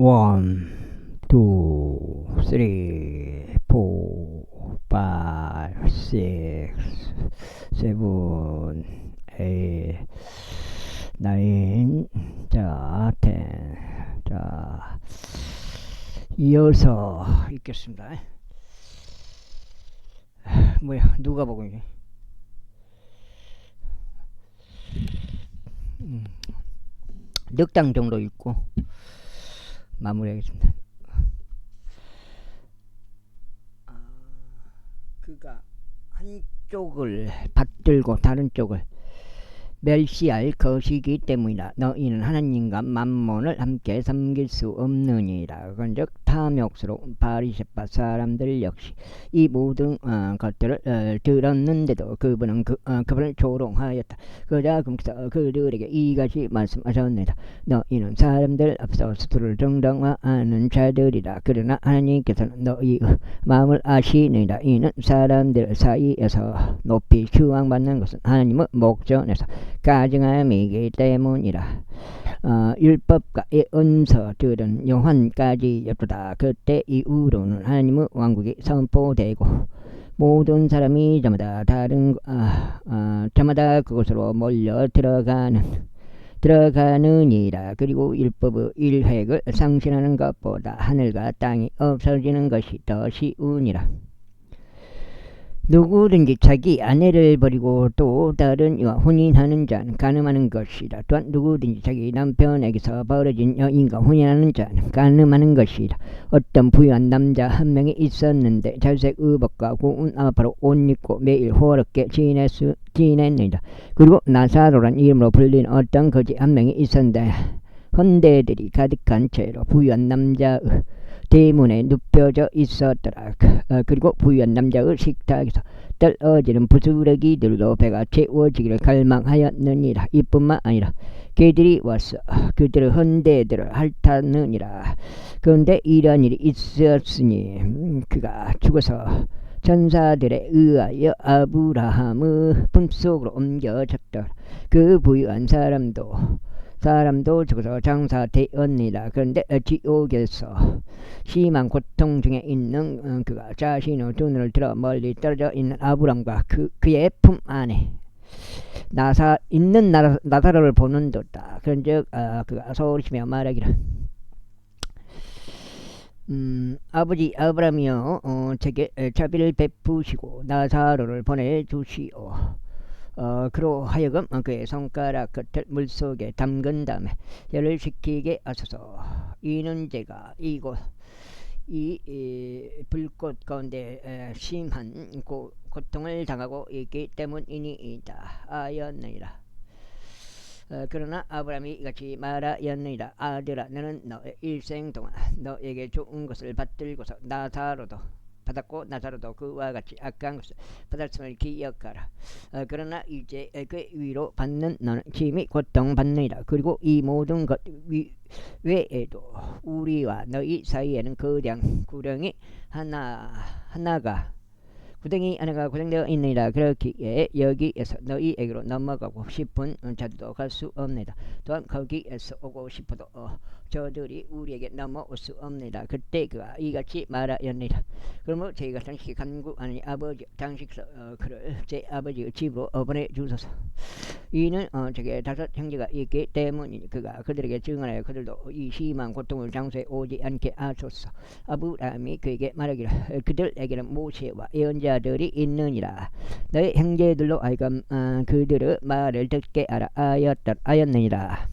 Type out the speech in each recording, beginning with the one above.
One, two, three, four, five, six, seven, eight, nine, 자, ten. 자, 이어서 읽겠습니다. 뭐야, 누가 보고 있니? 넉 장 정도 읽고 마무리하겠습니다. 그가 한쪽을 받들고 다른 쪽을 멸시할 것이기 때문이다. 너희는 하나님과 만몬을 함께 섬길 수 없느니라. 그런즉 탐욕스러운 바리새파 사람들 역시 이 모든 것들을 들었는데도 그분은 그분을 조롱하였다. 그러자 그분께서 그들에게 이같이 말씀하셨습니다. 너희는 사람들 앞서 스스로를 정당화하는 자들이라. 그러나 하나님께서는 너희의 마음을 아시느니라. 이는 사람들 사이에서 높이 추앙받는 것은 하나님의 목전에서 가증함이기 때문이라. 율법과의 은서들은 영원까지 였도다. 그때 이후로는 하나님의 왕국이 선포되고 모든 사람이 저마다 그곳으로 몰려 들어가느니라. 그리고 율법의 일획을 상실하는 것보다 하늘과 땅이 없어지는 것이 더 쉬우니라. 누구든지 자기 아내를 버리고 또 다른 이와 혼인하는 자는 간음하는 것이라. 또한 누구든지 자기 남편에게서 벌어진 여인과 혼인하는 자는 간음하는 것이라. 어떤 부유한 남자 한 명이 있었는데 자색 의복과 고운 아파로 옷 입고 매일 호화롭게 지냈느니라. 그리고 나사로란 이름으로 불린 어떤 거지 한 명이 있었는데 헌대들이 가득한 채로 부유한 남자의 대문에 눕혀져 있었더라. 그리고 부유한 남자의 식탁에서 떨어지는 부스러기들로 배가 채워지기를 갈망하였느니라. 이뿐만 아니라 개들이 와서 그들의 헌대들을 핥았느니라. 그런데 이런 일이 있었으니 그가 죽어서 천사들에 의하여 아브라함의 품속으로 옮겨졌더라. 그 부유한 사람도 죽어서 장사되었니라. 그런데 지옥에서 심한 고통 중에 있는 그가 자신의 두 눈을 들어 멀리 떨어져 있는 아브람과 그의 품 안에 나사로를 보는도다. 그런즉 그가 소리치며 말하기를 아버지 아브람이여 제게 자비를 베푸시고 나사로를 보내주시오. 그로 하여금 그의 손가락 끝을 물속에 담근 다음에 열을 식히게 하소서. 이는 제가 이곳 이 불꽃 가운데 심한 고통을 당하고 있기 때문이니이다 하였느니라. 그러나 아브라함이 이같이 말하였느니라. 아들아, 너는 너의 일생 동안 너에게 좋은 것을 받들고서 나사로도 그와 같이 악한 것을 받았음을 기억하라. 그러나 이제 그 위로 받는 너는 심히 고통받느니라. 그리고 이 모든 것 외에도 우리와 너희 사이에는 구덩이 하나가 고정되어 있느니라. 그렇기에 여기에서 너희에게로 넘어가고 싶은 자들도 갈 수 없느니라. 또한 거기에서 오고 싶어도 저들이 우리에게 넘어올 수 없느니라. 그때 그가 이같이 말하였느니라. 그러므로 저희가 당신께 간구하니 아버지 당신께서 그를 제 아버지의 집으로 보내주소서. 이는 저게 5 형제가 있기 때문이니 그가 그들에게 증언하여 그들도 이 심한 고통을 장소에 오지 않게 하소서. 아브라함이 그에게 말하기를 그들에게는 모세와 예언자들이 있느니라. 너의 형제들로 하여금 그들의 말을 듣게 하라 하였느니라.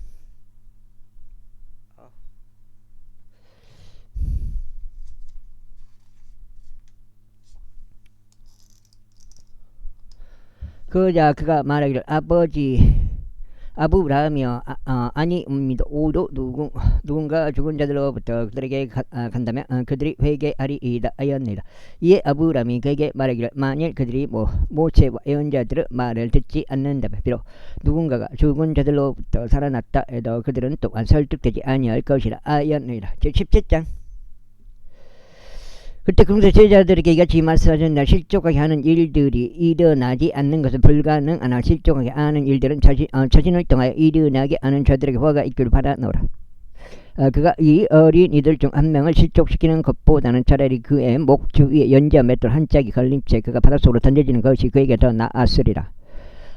그러자 그가 말하기를 아브라함이여 아니옵니다. 오도 누군가 죽은 자들로부터 그들에게 간다면 그들이 회개하리이다 하였느니라. 이에 아브라함이 그에게 말하기를 만일 그들이 모세와 예언자들의 말을 듣지 않는다면 비록 누군가가 죽은 자들로부터 살아났다 해도 그들은 또한 설득되지 아니할 것이라 하였느니라. 제17장. 그때 금세 제자들에게 이같이 말씀하셨느니라. 실족하게 하는 일들이 일어나지 않는 것은 불가능하나 실족하게 하는 일들은 자신을 통하여 일어나게 하는 자들에게 화가 있기를 바라노라. 그가 이 어린이들 중 한 명을 실족시키는 것보다는 차라리 그의 목 주위에 연지와 맷돌 한 짝이 걸린 채 그가 바닷속으로 던져지는 것이 그에게 더 나았으리라.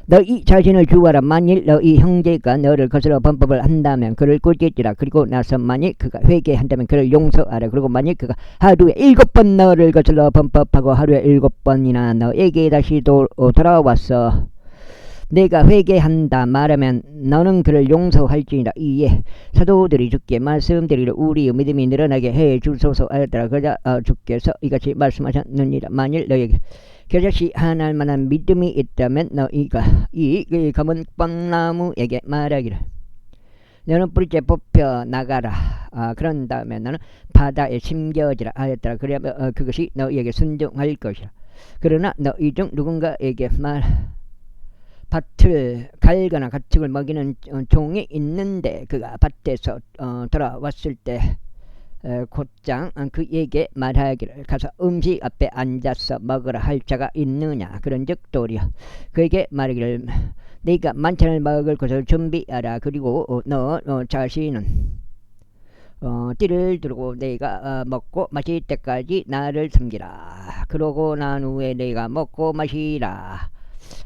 너희 자신을 주어라. 만일 너희 형제가 너를 거스러 범법을 한다면 그를 꾸짖지라. 그리고 나서 만일 그가 회개한다면 그를 용서하라. 그리고 만일 그가 하루에 7번 너를 거슬러 범법하고 하루에 7번이나 너에게 다시 돌아와서 내가 회개한다 말하면 너는 그를 용서할지니라. 이에 사도들이 주께 말씀드리기를 우리의 믿음이 늘어나게 해 주소서 하였더라. 그러자 주께서 이같이 말씀하셨느니라. 만일 너에게 겨자씨 하나일 만한 믿음이 있다면 너희가 이 검은 뻥나무에게 말하기를 너는 뿌리째 뽑혀 나가라. 그런 다음에 너는 바다에 심겨지라 하였더라. 그러면 그것이 너희에게 순종할 것이라. 그러나 너희 중 누군가에게 밭을 갈거나 가축을 먹이는 종이 있는데 그가 밭에서 돌아왔을 때 곧장 그에게 말하기를 가서 음식 앞에 앉아서 먹으라 할 자가 있느냐. 그런즉 도리어 그에게 말하기를 네가 만찬을 먹을 것을 준비하라. 그리고 너 자신은 띠를 두르고 내가 먹고 마실 때까지 나를 섬기라. 그러고 난 후에 내가 먹고 마시라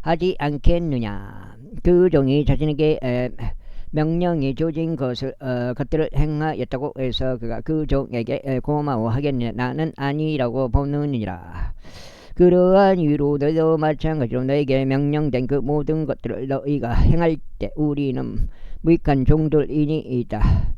하지 않겠느냐. 그 종이 자신에게 명령이 주어진 것들을 행하였다고 해서 그가 그 종에게 고마워하겠느냐. 나는 아니라고 보느니라. 그러한 이유로 너희도 마찬가지로 너에게 명령된 그 모든 것들을 너희가 행할 때 우리는 무익한 종들이니이다.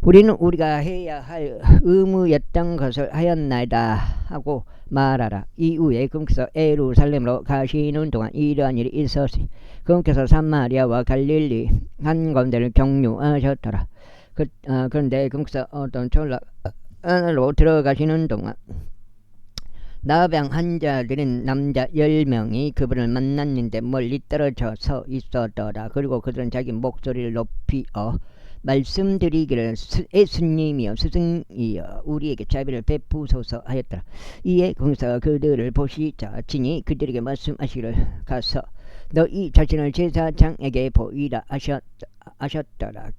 우리는 우리가 해야 할 의무였던 것을 하였나이다 하고 말하라. 이후에 그분께서 예루살렘으로 가시는 동안 이러한 일이 있었으니 그분께서 사마리아와 갈릴리 한가운데를 경유하셨더라. 그런데 그분께서 어떤 졸라 안으로 들어가시는 동안 나병 환자들인 남자 10명이 그분을 만났는데 멀리 떨어져 서 있었더라. 그리고 그들은 자기 목소리를 높이 말씀드리기를 예수님이여 스승이여 우리에게 자비를 베푸소서 하였더라. 이에 그분께서 그들을 보시자 친히 그들에게 말씀하시기를 가서 너희 자신을 제사장에게 보이라 하셨더라.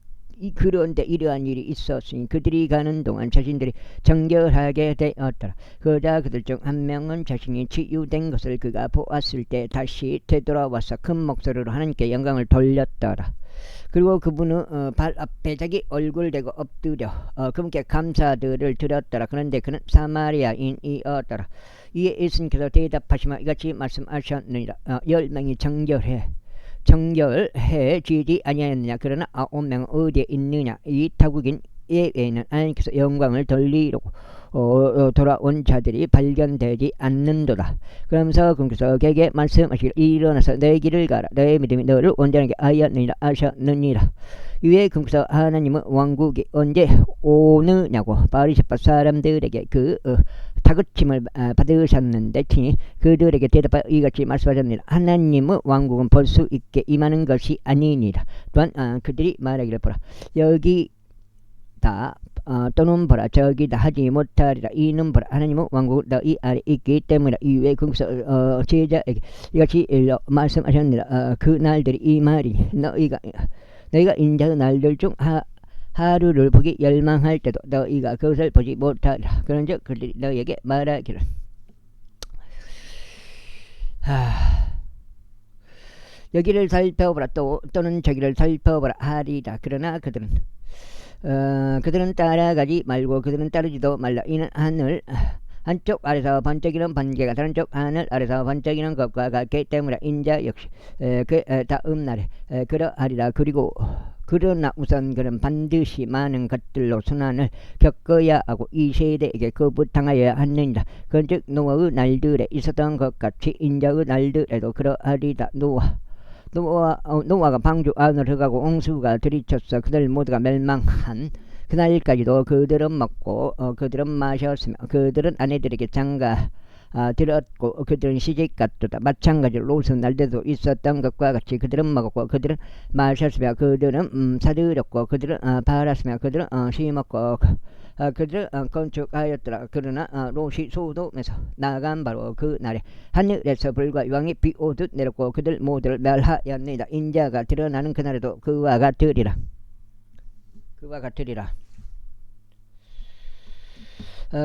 그런데 이러한 일이 있었으니 그들이 가는 동안 자신들이 정결하게 되었더라. 그러자 그들 중 한 명은 자신이 치유된 것을 그가 보았을 때 다시 되돌아와서 큰 목소리로 하나님께 영광을 돌렸더라. 그리고 그분은 발 앞에 자기 얼굴 대고 엎드려 그분께 감사들을 드렸더라. 그런데 그는 사마리아인이었더라. 이에 예수님께서 대답하시며 이같이 말씀하셨느니라. 10명이 정결해지지 아니하였느냐. 그러나 9명은 어디에 있느냐. 이 타국인 예외에는 하나님께서 영광을 돌리려고 돌아온 자들이 발견되지 않는도다. 그러면서 그분께서 그에게 말씀하시기를 일어나서 내 길을 가라. 너의 믿음이 너를 온전하게 하였느니라 하셨느니라. 이에 그분께서 하나님은 왕국이 언제 오느냐고 바리새파 사람들에게 다그침을 받으셨는데 친히 그들에게 대답하여 이같이 말씀하셨느니라. 하나님의 왕국은 볼 수 있게 임하는 것이 아니니라. 또한 그들이 말하기를 보라 여기 다 또는 보라 저기다 하지 못하리라. 이는 보라 하나님의 왕국은 너희 아래 있기 때문이라. 이후에 그분께서 제자에게 이같이 말씀하셨느니라. 그 날들이 이 말이니 너희가 인자의 날들 중 하루를 보기 열망할 때도 너희가 그것을 보지 못하리라. 그런즉 그들이 너희에게 말하기를 여기를 살펴보라 또는 저기를 살펴보라 하리라. 그러나 그들은 따라가지 말고 그들은 따르지도 말라. 이는 하늘 한쪽 아래서 번쩍이는 번개가 다른 쪽 하늘 아래서 번쩍이는 것과 같기 때문에 인자 역시 그 다음 날에 그러하리라. 그러나 우선 그는 반드시 많은 것들로 순환을 겪어야 하고 이 세대에게 거부당하여야 하느니라. 그런즉 노아의 날들에 있었던 것 같이 인자의 날들에도 그러하리라. 노아가 방주 안으로 들어가고 홍수가 들이쳤어 그들 모두가 멸망한 그날까지도 그들은 먹고 그들은 마셨으며 그들은 아내들에게 장가 들었고 그들은 시집갔도다. 마찬가지로 롯의 날때도 있었던 것과 같이 그들은 먹었고 그들은 마셨으며 그들은 사들였고 그들은 팔았으며 그들은 심었고 그들은 건축하였더라. 그러나 롯이 소돔에서 나간 바로 그 날에 하늘에서 불과 유황이 비 오듯 내렸고 그들 모두를 멸하였느니라. 인자가 드러나는 그날에도 그와 같으리라.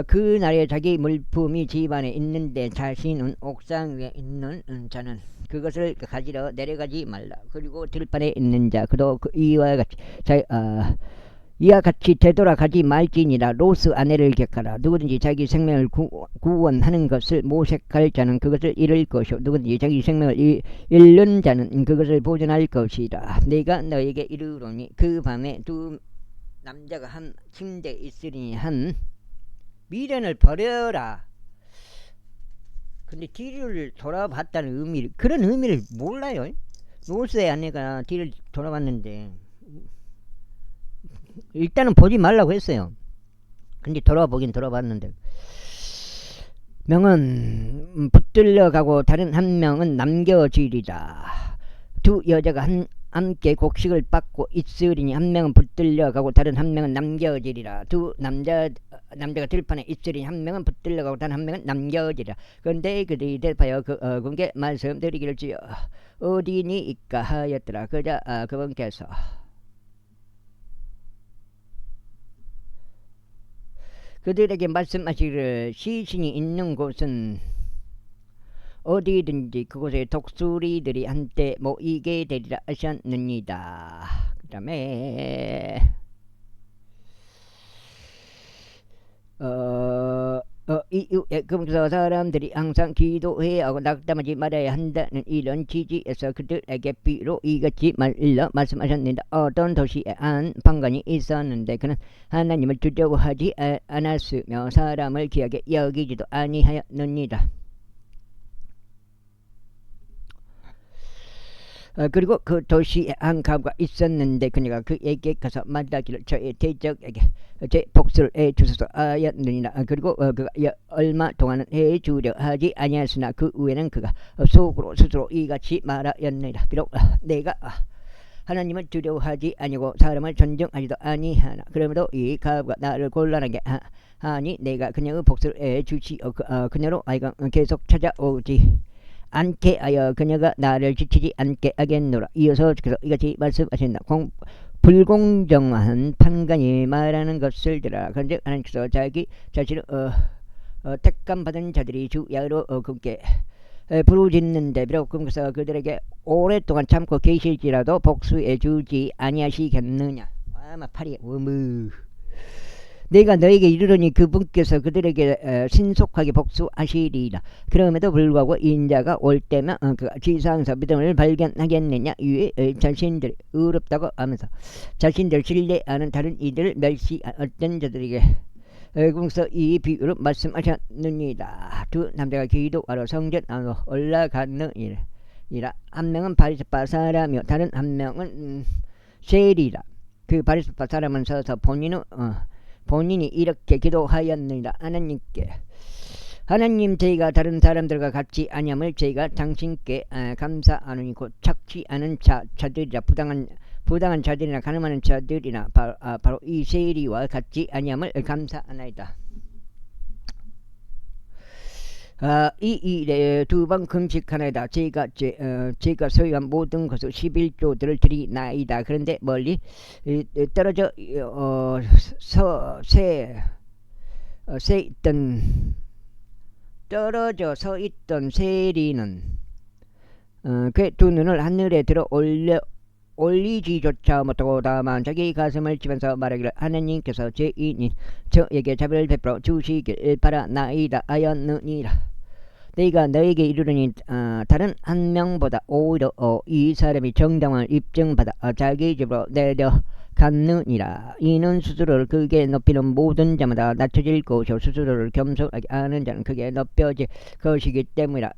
그날에 자기 물품이 집안에 있는데 자신은 옥상 위에 있는 자는 그것을 가지러 내려가지 말라. 그리고 들판에 있는 자 그도 이와 같이 이와 같이 되돌아가지 말지니라. 롯의 아내를 객하라. 누구든지 자기 생명을 구원하는 것을 모색할 자는 그것을 잃을 것이요 누구든지 자기 생명을 잃는 자는 그것을 보존할 것이라. 내가 너에게 이르노니 그 밤에 두 남자가 한 침대에 있으니 한 미련을 버려라. 근데 뒤를 돌아봤다는 의미, 그런 의미를 몰라요. 롯의 아내가 뒤를 돌아봤는데 일단은 보지 말라고 했어요. 근데 돌아보긴 돌아봤는데 명은 붙들려 가고 다른 한 명은 남겨지리라. 두 여자가 함께 곡식을 빻고 있으리니 한 명은 붙들려 가고 다른 한 명은 남겨지리라. 두 남자가 들판에 있으리니 한 명은 붙들려 가고 다른 한 명은 남겨지리라. 그런데 그들이 대답하여 그분께 말씀드리기를지어 어디니이까 하였더라. 그자 그분께서 그들에게 말씀하시기를 시신이 있는 곳은 어디든지 그곳에 독수리들이 한때 모이게 되리라 하셨느니라. 그 다음에 이후에 금서 사람들이 항상 기도해야 하고 낙담하지 말아야 한다는 이런 지지에서 그들에게 비로 이같이 말씀하셨는데 어떤 도시에 한 판관이 있었는데 그는 하나님을 두려워하지 않았으며 사람을 귀하게 여기지도 아니하였느니라. 그리고 그 도시에 한 가부가 있었는데 그녀가 그에게 가서 말하기를 저의 대적에게 제 복수를 해주소서 하였느니라. 그리고 그가 얼마 동안은 해주려 하지 아니하였으나 그 후에는 그가 속으로 스스로 이같이 말하였느니라. 비록 내가 하나님을 두려워하지 아니고 사람을 존중하지도 아니하나 그러므로 이 가부가 나를 곤란하게 하니 내가 그녀의 복수를 해주시오. 그녀로 하여금 계속 찾아오지 않게 하여 그녀가 나를 지치지 않게 하겠노라. 이어서 이같이 말씀하신다. 불공정한 판관이 말하는 것을 들으라. 그런즉 하나님께서 자기 자신을 택감 받은 자들이 주 야로 그분께 부르짖는데 비록 그분께서 그들에게 오랫동안 참고 계실지라도 복수해 주지 아니하시겠느냐. 아마 팔이 내가 너에게 이르러니 그분께서 그들에게 신속하게 복수하시리라. 그럼에도 불구하고 인자가 올 때면 그 지상에서 믿음을 발견하겠느냐. 이에 자신들이 의롭다고 하면서 자신들 신뢰하는 다른 이들을 멸시한 어떤 자들에게 그분께서 이 비유로 말씀하셨느니라. 두 남자가 기도하러 성전 안으로 올라갔느니라. 한 명은 바리새파 사람이요 다른 한 명은 세리라. 그 바리새파 사람은 서서 본인이 이렇게 기도하였느니라. 하나님께 하나님 저희가 다른 사람들과 같이 아니함을 저희가 당신께 감사하노니 곧 착취 않은 자들이라 부당한 자들이나 가늠하는 자들이나 바로 이 세리와 같이 아니함을 감사하나이다. 이 일에 두 번 금식하나이다. 제가 소유한 모든 것을 11조들을 드리나이다. 그런데 멀리 떨어져 서 있던 세리는 그 두 눈을 하늘에 들어 올리지조차 못하고 다만 자기 가슴을 치면서 말하기를 하나님께서 죄인인 저에게 자비를 베풀어 주시길 바라나이다 하였느니라. 내가 너에게 이르르니 다른 한 명보다 오히려 이 사람이 정당을 입증받아 자기 집으로 내려갔느니라. 이는 스스로를 크게 높이는 모든 자마다 낮춰질 것이요 스스로를 겸손하게 하는 자는 크게 높여질 것이기 때문이라.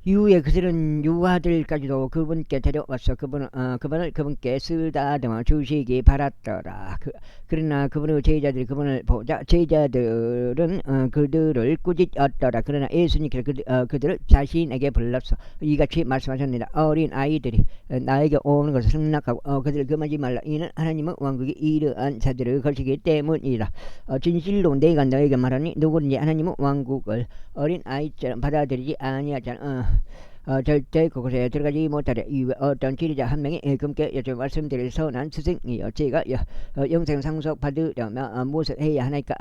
이후에 그들은 유아들까지도 그분께 데려와서 그분을 그분께 쓰다듬어 주시기 바랐더라. 그러나 그분의 제자들이 그분을 보자 제자들은 그들을 꾸짖었더라. 그러나 예수님께서 그들을 자신에게 불렀어 이같이 말씀하셨느니라. 어린 아이들이 나에게 오는 것을 승낙하고 그들을 금하지 말라. 이는 하나님의 왕국이 이러한 자들의 것이기 때문이라. 진실로 내가 너에게 말하니 누구든지 하나님의 왕국을 어린 아이처럼 받아들이지 아니하잖아. 절대 그곳에 들어가지 못하려. 이외 어떤 지리자 한 명이 금께 여쭤 말씀드릴 선한 스승이여 제가 영생 상속 받으려면 무엇을 해야 하나이까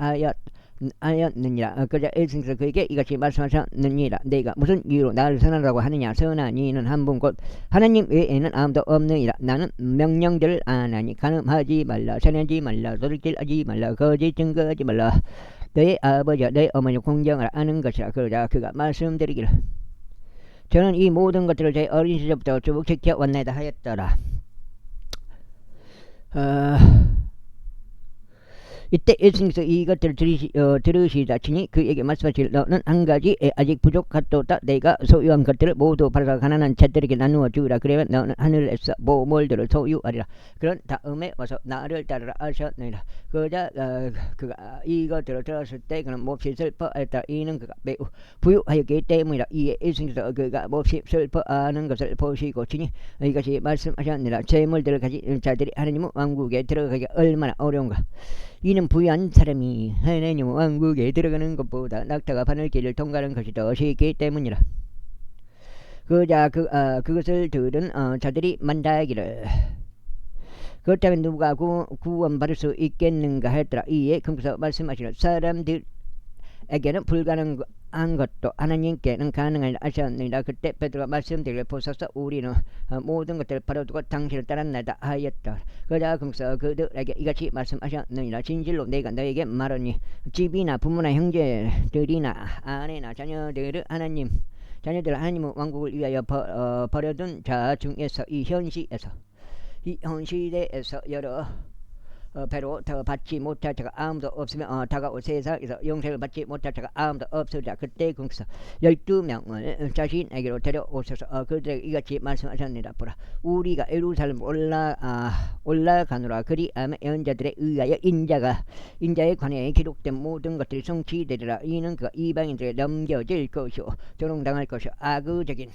하였느니라. 그러자 일승에서 그에게 이같이 말씀하셨느니라. 내가 무슨 이유로 나를 선하라고 하느냐. 선하니 이는 한 분 곧 하나님 외에는 아무도 없느니라. 나는 명령들을 안 하니 간음하지 말라, 살인하지 말라, 도둑질하지 말라, 거짓 증거하지 말라, 너의 아버지와 너의 어머니 공경을 아는 것이라. 그러자 그가 말씀드리기를 저는 이 모든 것들을 제 어린 시절부터 쭉 지켜왔나이다 하였더라. 이때 예수님께서 이것들을 들으시다 치니 그에게 말씀하시길 너는 한 가지 아직 부족하도다. 내가 소유한 것들을 모두 팔아서 가난한 자들에게 나누어 주라. 그러면 너는 하늘에서 모물들을 소유하리라. 그런 다음에 와서 나를 따르라 하셨느니라. 그러자 그가 이것들을 들었을 때 그는 몹시 슬퍼하였다. 이는 그가 매우 부유하였기 때문이라. 이에 예수님께서 그가 몹시 슬퍼하는 것을 보시고 치니 이것이 말씀하셨느니라. 재물들을 가진 자들이 하나님 왕국에 들어가기 얼마나 어려운가. 이는 부유한 사람이 하나님 왕국에 들어가는 것보다 낙타가 바늘길을 통과하는 것이 더 쉽기 때문이라. 그자 그것을 들은 자들이 만다하기를 그렇다면 누가 구원받을 수 있겠는가 했더라. 이에 금서 말씀하시는 사람들에게는 불가능한 것도 하나님께는 가능하다 하셨느니라. 그때 베드로가 말씀드리기를 보소서 우리는 모든 것들을 버려두고 당신을 따랐나이다 하였다. 그러자 금서 그들에게 이같이 말씀하셨느니라. 진실로 내가 너에게 말하니 집이나 부모나 형제들이나 아내나 자녀들을 하나님 왕국을 위하여 버려둔 자 중에서 이 현시대에서 여러 배로 더 받지 못할 자가 아무도 없으며 다가올 세상에서 영생을 받지 못할 자가 아무도 없으리라. 그때 금서 12명을 자신에게로 데려오셔서 그들에게 이같이 말씀하셨느니라. 보라 우리가 예루살렘 올라가노라. 그리하면 예언자들에 의하여 인자에 관해 기록된 모든 것들이 성취되리라. 이는 그가 이방인들에게 넘겨질 것이요 조롱당할 것이요 악의적인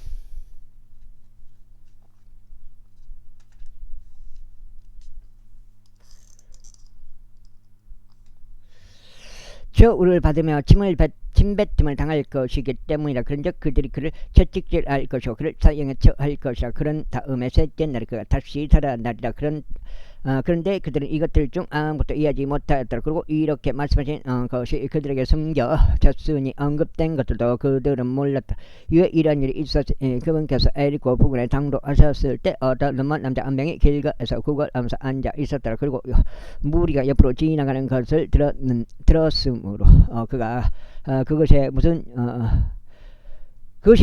저울을 받으며 침뱉음을 당할 것이기 때문이라. 그런즉 그들이 그를 채찍질할 것이요 그를 사형에 처할 것이라. 그런 다음에 셋째 날에 그가 다시 살아나리라. 그런데 그들은 이것들 중 아무것도 이해하지 못하였더라. 그리고 이렇게 말씀하신 것이 그들에게 숨겨졌으니 언급된 것들도 그들은 몰랐다. 이에 이런 일이 있었으니 그분께서 에리코 부근에 당도하셨을 때 어떤 눈먼 남자 한 명이 길가에서 구걸하면서 앉아 있었더라. 그리고 무리가 옆으로 지나가는 것을 들었으므로 그가 그것이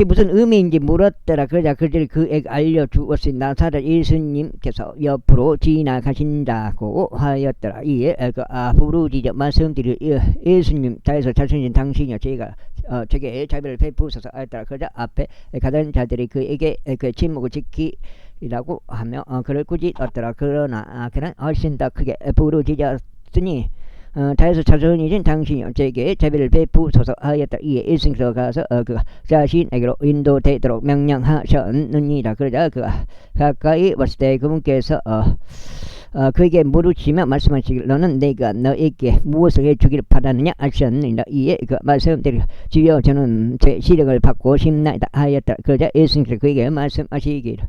무슨 의미인지 물었더라. 그러자 그들이 그에게 알려주었으니 나사렛 예수님께서 옆으로 지나가신다고 하였더라. 이에 부르짖어 말씀드릴 예수님 자에서 자신인 당신이여 제게 자비를 베푸소서 하였더라. 그러자 앞에 가던 자들이 그에게 그 침묵을 지키라고 하며 그를 꾸짖었더라. 그러나 그는 훨씬 더 크게 부르짖었으니 자에서 자손이신 당신이여 제게 자비를 베푸소서 하였다. 이에 예수님께서 가서 그가 자신에게로 인도되도록 명령하셨느니라. 그러자 그가 가까이 왔을 때 그분께서 그에게 물으시며 말씀하시기를 너는 내가 너에게 무엇을 해주기를 바라느냐 하셨느니라. 이에 그 말씀드리기를 주여 저는 제 시력을 받고 싶나이다 하였다. 그러자 예수님께서 그에게 말씀하시기를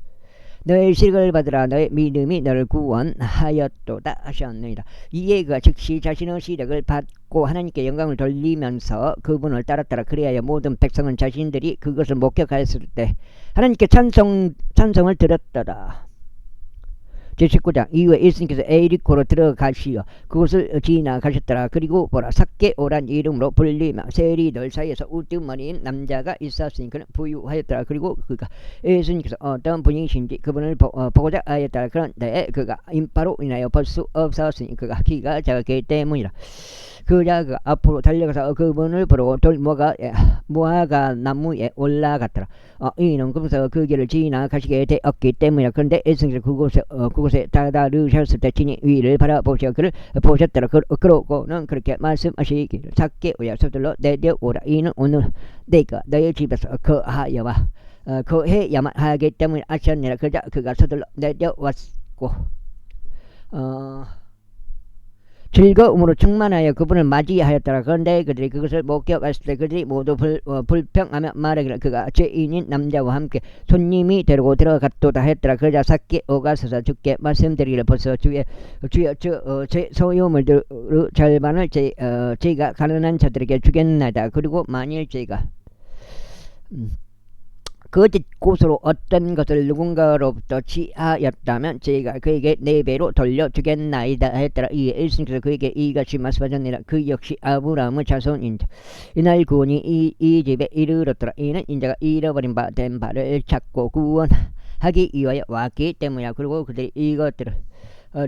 너의 시력을 받으라 너의 믿음이 너를 구원하였도다 하셨느니라. 이에 그가 즉시 자신의 시력을 받고 하나님께 영광을 돌리면서 그분을 따랐더라. 그리하여 모든 백성은 자신들이 그것을 목격하였을 때 하나님께 찬송을 드렸더라. 제19장 이후에 예수님께서 에리코로 들어가시어 그곳을 지나가셨더라. 그리고 보라 삭개오란 이름으로 불리며 세리들 사이에서 우두머리인 남자가 있었으니 그는 부유하였더라. 그리고 그가 예수님께서 어떤 분이신지 그분을 보고자 하였더라. 그런데 그가 인파로 인하여 볼 수 없었으니 그가 키가 작기 때문이라. 그자 그 앞으로 달려가서 그분을 보러 무화과 나무에 올라갔더라. 이는 그래서 그 길을 지나가시게 되었기 때문이라. 그런데 예수님께서 그곳에 다다르셨을 때 친히 위를 바라보시어 그를 보셨더라. 그러고는 그렇게 말씀하시기를 삭개오야 서둘러 내려오라. 이는 오늘 내가 너의 집에서 거해야만 하기 때문에 하셨느니라. 그러자 그가 서둘러 내려왔고 즐거움으로 충만하여 그분을 맞이하였더라. 그런데 그들이 그것을 목격했을 때 그들이 모두 불평하며 말하기를 그가 죄인인 남자와 함께 손님이 데리고 들어갔도다 했더라. 그러자 삭개 오가서서 주께 말씀드리기를 벌써 주여 제 소유물 절반을 제가 가난한 자들에게 주겠나이다. 그리고 만일 제가 거짓 고소로 어떤 것을 누군가로부터 취하였다면 제가 그에게 4배로 돌려주겠나이다 했더라. 이에 일신께서 그에게 이같이 말씀하셨느니라. 그 역시 아브라함의 자손인자. 이날 구원이 이 집에 이르렀더라. 이는 인자가 잃어버린 바 된 바를 찾고 구원하기 위하여 왔기 때문이야. 그리고 그들이 이것들을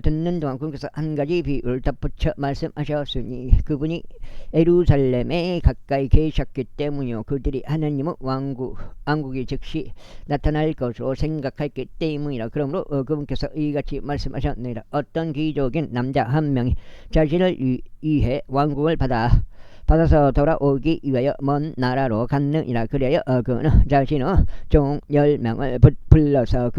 듣는 동안 그분께서 한 가지 비유를 덧붙여 말씀하셨으니 그분이 예루살렘에 가까이 계셨기 때문이요. 그들이 하나님의 왕국이 즉시 나타날 것으로 생각했기 때문이라. 그러므로 그분께서 이같이 말씀하셨느니라. 어떤 귀족인 남자 한 명이 자신을 위해 왕국을 받아서 돌아오기 위하여 먼 나라로 갔느니라. 그래야 그는 자신의 종 10명을 불러서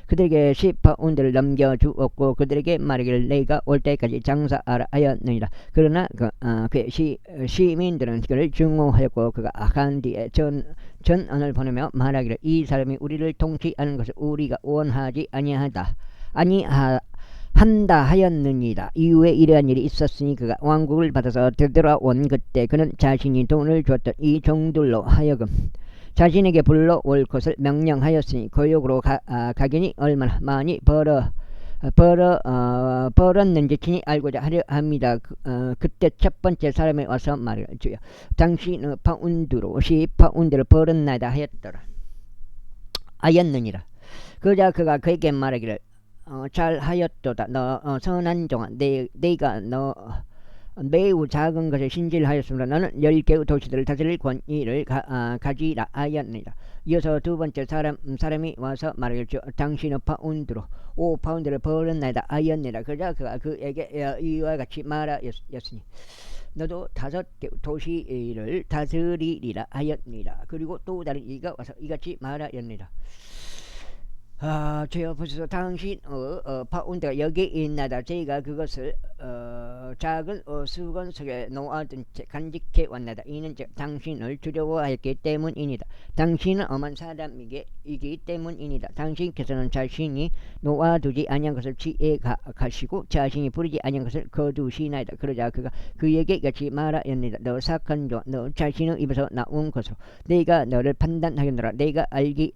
그들에게 10파운드를 넘겨주었고 그들에게 말하기를 내가 올 때까지 장사하라 하였느니라. 그러나 그의 시민들은 그를 증오하였고 그가 간 뒤에 전언을 보내며 말하기를 이 사람이 우리를 통치하는 것을 우리가 원하지 아니한다 하였느니라. 이후에 이러한 일이 있었으니 그가 왕국을 받아서 되돌아온 그때 그는 자신이 돈을 주었던 이 종들로 하여금 자신에게 불러올 것을 명령하였으니 고역으로 가긴이 얼마나 많이 벌었는지 친히 알고자 하려 합니다. 그때 첫 번째 사람이 와서 말하기를 주여 당신의 파운드로 10파운드를 벌었나이다 하였느니라. 그러자 그가 그에게 말하기를 잘하였도다. 너 선한 종아, 내가 너 매우 작은 것에 신질하였으므로 너는 10개의 도시들을 다스릴 권위를 가지라 하였느니라. 이어서 두 번째 사람이 와서 말하기를 당신의 파운드로 5파운드를 벌었나이다 하였느니라. 그러자 그가 그에게 이와 같이 말하였으니 너도 5개 도시를 다스리리라 하였느니라. 그리고 또 다른 이가 와서 이같이 말하였느니라. 주여 보소서 당신의 파운드가 여기 있나이다. 제가 그것을 작은 수건 속에 놓아둔 채 간직해 왔나이다. 이는 당신을 두려워하였기 때문이니다. 당신은 엄한 사람이기 때문이니다. 당신께서는 자신이 놓아두지 아니한 것을 취해 가시고 자신이 부리지 아니한 것을 거두시나이다. 그러자 그가 그에게 이같이 말하였느니라. 너 착한 종, 너 자신의 입에서 나온 것으로 내가 너를 판단하겠노라. 내가 알기에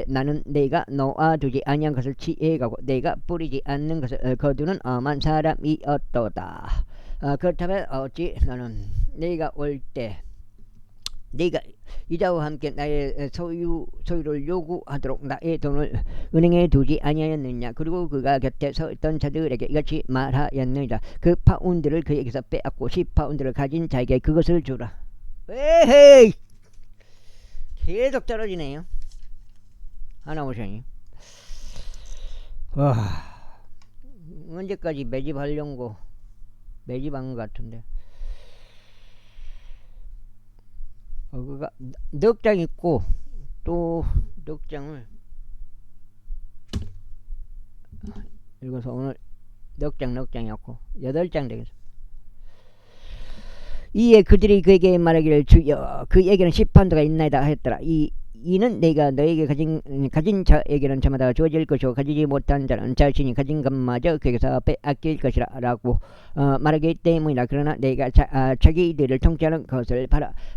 나는 내가 놓아두지 아니한 것을 취해가고 내가 뿌리지 않는 것을 거두는 엄한 사람이었도다. 그렇다면 어찌 너는 내가 올 때 네가 이자와 함께 나의 소유를 요구하도록 나의 돈을 은행에 두지 아니하였느냐. 그리고 그가 곁에 서 있던 자들에게 이같이 말하였느니라. 그 파운드를 그에게서 빼앗고 10파운드를 가진 자에게 그것을 주라. 에헤이, 계속 떨어지네요. 하나 오셔니. 와, 언제까지 매집하려고 매집한 것 같은데. 그가 넉 장 있고 또 넉 장을 읽어서 오늘 넉 장이었고 8장 되겠어. 이에 그들이 그에게 말하기를 주여 그에게는 10파운드가 있나이다 하였더라. 이는 내가 너에게 가진 자에게는 저마다 주어질 것이고 가지지 못한 자는 자신이 가진 것마저 그에게서 빼앗길 것이라 라고 말하기 때문이라. 그러나 내가 자기들을 통치하는 것을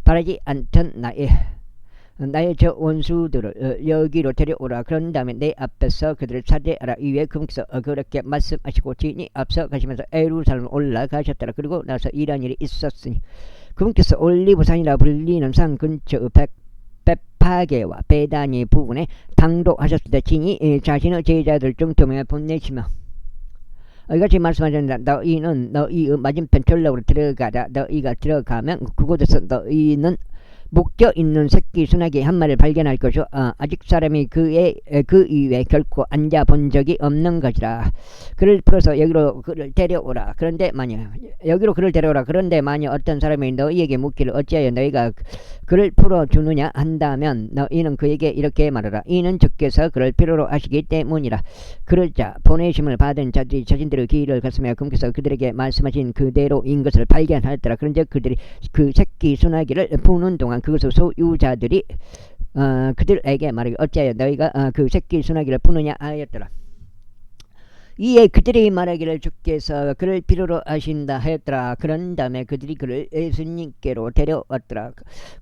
바라지 않던 나의 저 원수들을 여기로 데려오라. 그런 다음에 내 앞에서 그들을 살해하라. 이에 그분께서 그렇게 말씀하시고 진이 앞서 가시면서 예루살렘 올라가셨더라. 그리고 나서 이러한 일이 있었으니 그분께서 올리브산이라 불리는 산 근처 베파게와 베다니 부근에 당도하셨을 때 진이 자신의 제자들 중 2명을 보내시며 이같이 말씀하셨느니라. 너희의 맞은편 전락으로 들어가라. 너희가 들어가면 그곳에서 너희는 묶여 있는 새끼 수나기 한 마리를 발견할 것이요 아직 사람이 그 이외에 결코 앉아 본 적이 없는 것이라. 그를 풀어서 여기로 그를 데려오라. 그런데 만약 여기로 그를 데려오라. 그런데 만약 어떤 사람이 너희에게 묻기를 어찌하여 너희가 그를 풀어주느냐 한다면 너희는 그에게 이렇게 말하라. 이는 주께서 그를 필요로 하시기 때문이라. 그러자 보내심을 받은 자들이 자신들의 길을 갔으며 그분께서 그들에게 말씀하신 그대로인 것을 발견하였더라. 그런즉 그들이 그 새끼 수나기를 푸는 동안 그것을 소유자들이 그들에게 말하기 어찌하여 너희가 그 새끼 수나기를 푸느냐 하였더라. 이에 그들이 말하기를 주께서 그를 필요로 하신다 하였더라. 그런 다음에 그들이 그를 예수님께로 데려왔더라.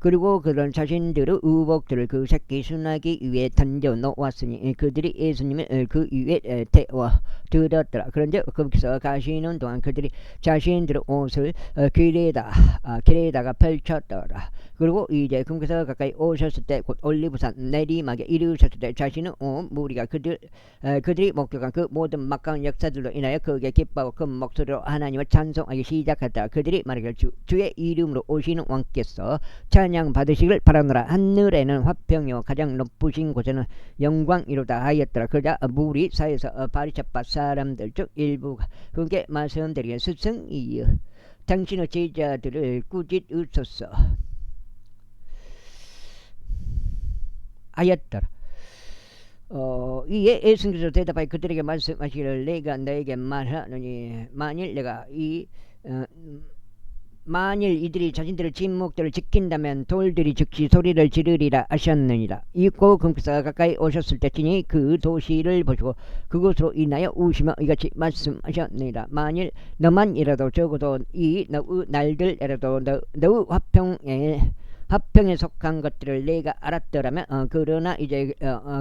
그리고 그런 자신들의 의복들을 그 새끼 수나기 위에 던져 놓았으니 그들이 예수님을 그 위에 태워 들었더라. 그런데 거기서 가시는 동안 그들이 자신들의 옷을 길에다가 펼쳤더라. 그리고 이제 그분께서 가까이 오셨을 때 곧 올리브산 내리막에 이르셨을 때 자신은 온 무리가 그들이 목격한 그 모든 막강한 역사들로 인하여 그에게 기뻐하고 큰 목소리로 하나님을 찬송하기 시작했다. 그들이 말하기를 주의 이름으로 오시는 왕께서 찬양 받으시길 바라노라. 하늘에는 화평이요 가장 높으신 곳에는 영광이로다 하였더라. 그러자 무리 사이에서 바리새파 사람들 중 일부가 그에게 말씀드리기를 스승이여 당신의 제자들을 꾸짖으소서 하였더라. 이에 예수님께서 대답하여 그들에게 말씀하시기를 내가 너에게 말하노니 만일 이들이 자신들의 진목들을 지킨다면 돌들이 즉시 소리를 지르리라 하셨느니라. 이고 그분께서 가까이 오셨을 때 친히 그 도시를 보시고 그것으로 인하여 우시며 이같이 말씀하셨느니라. 만일 너만이라도 적어도 이 너의 날들에라도 너의 화평에 속한 것들을 내가 알았더라면 그러나 이제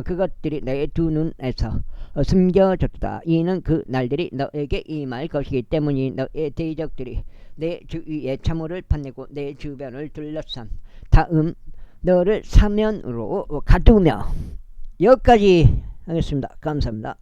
그것들이 너의 두 눈에서 숨겨졌다. 이는 그 날들이 너에게 임할 것이기 때문이 너의 대적들이 내 주위에 참호를 판내고 내 주변을 둘러싼 다음 너를 사면으로 가두며. 여기까지 하겠습니다. 감사합니다.